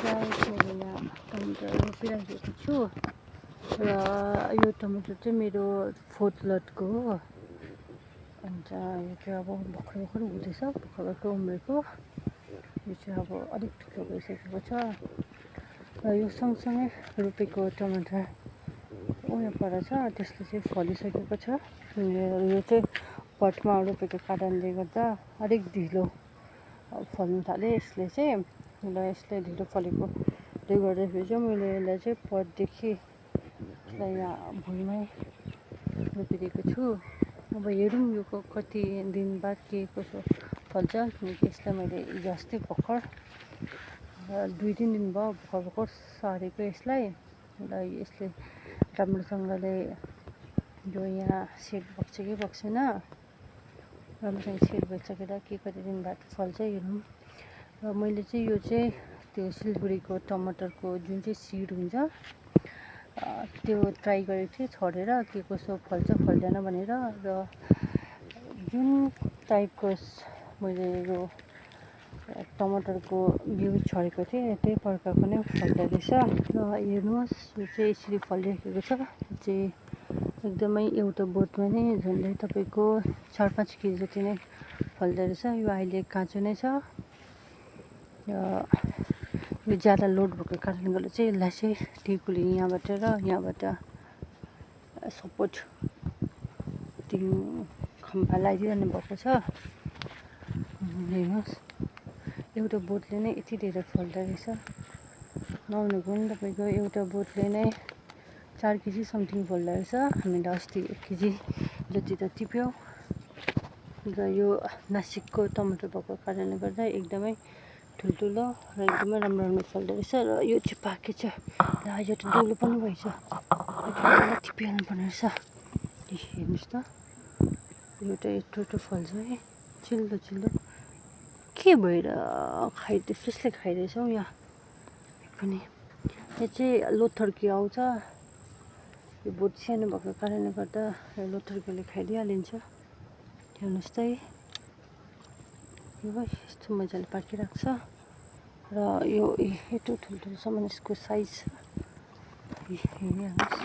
मैले यहाँ टमाटर रोपिराखेको छु र यो टमाटर चाहिँ मेरो 4th लटको हो। अन्त यो चाहिँ अब भर्खर हुँदैछ, भर्खर उम्रेको। यो चाहिँ अब अलिक ठुलो भइसकेको छ र यो सँगसँगै रोपेको टमाटर उयो पर छ, त्यसले चाहिँ फलिसकेको छ। यो चाहिँ पटमा रोपेको कारणले गर्दा अलिक ढिलो फल्नु थाले यसले चाहिँ। र यसले ढिलो फलेकोले गर्दाखेरि चाहिँ मैले यसलाई चाहिँ पटदेखि यसलाई यहाँ भुइँमै रोपिदिएको छु। अब हेरौँ यो कति दिन बाद के कसो फल्छ, किनकि यसलाई मैले हिजो अस्ति भर्खर 2-3 दिन भयो भर्खर सारेको यसलाई। र यसले राम्रोसँगले यो यहाँ सेट बग्छ कि बग्छैन, राम्रोसँग सेट भइसकेर के कति दिन बाद फल्छ हेरौँ। र मैले चाहिँ यो चाहिँ त्यो सिलगढीको टमाटरको जुन चाहिँ सिड हुन्छ त्यो ट्राई गरेको थिएँ छरेर के कसो फल्छ फल्दैन भनेर। र जुन टाइपको मैले यो टमाटरको बिउ छरेको थिएँ त्यही प्रकारको नै फल्दो रहेछ। र हेर्नुहोस् यो चाहिँ यसरी फलिरहेको छ। यो चाहिँ एकदमै एउटा बोटमा नै झन्डै तपाईँको 4-5 केजी जति नै फल्दो रहेछ। यो अहिले काँचो नै छ र यो ज्यादा लोड भएको कारणले गर्दा चाहिँ यसलाई चाहिँ टिकुले यहाँबाट र यहाँबाट सपोर्ट खम्बा लगाइदिरहनु भएको छ। हेर्नुहोस् एउटा बोटले नै यति धेरै फल्दो रहेछ। नहुनेको पनि तपाईँको एउटा बोटले नै 4 केजी समथिङ फल्दो रहेछ। हामीले अस्ति 1 केजी जति त टिप्यौँ। र यो नासिकको टमाटर भएको कारणले गर्दा एकदमै ठुल्ठुलो र एकदमै राम्रो फल्दो रहेछ। र यो चाहिँ पाकेछ, र यो त डल्लो पनि भएछ, टिपिहाल्नु पर्ने रहेछ। हेर्नुहोस् त एउटा यत्रो फल्छ है, चिल्लो चिल्लो। के भएर त्यसले खाइरहेछ हौ यहाँ पनि। यो चाहिँ लोथर्के आउँछ, यो बोट सानो भएको कारणले गर्दा लोथर्केले खाइदिइहालिन्छ। हेर्नुहोस् त यो यस्तो मजाले पाकिरहेको छ। र यो यत्रो ठुल्ठुलोसम्म यसको साइज हेरिहाल्नुहोस्,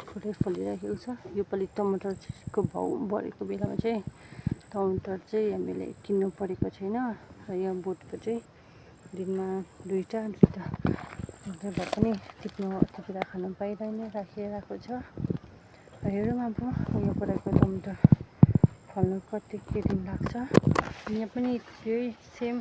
पुरै फलिरहेको छ। योपालि टमाटरको भाउ बढेको बेलामा चाहिँ टमाटर चाहिँ हामीले किन्नु परेको छैन। र यहाँ बोटको चाहिँ दिनमा 2टा भए पनि टिपेर खानु पाइरहेको राखिरहेको छ। र हेरौँ अब यो परेको टमाटर फल्नु कति के दिन लाग्छ। यहाँ पनि यही सेम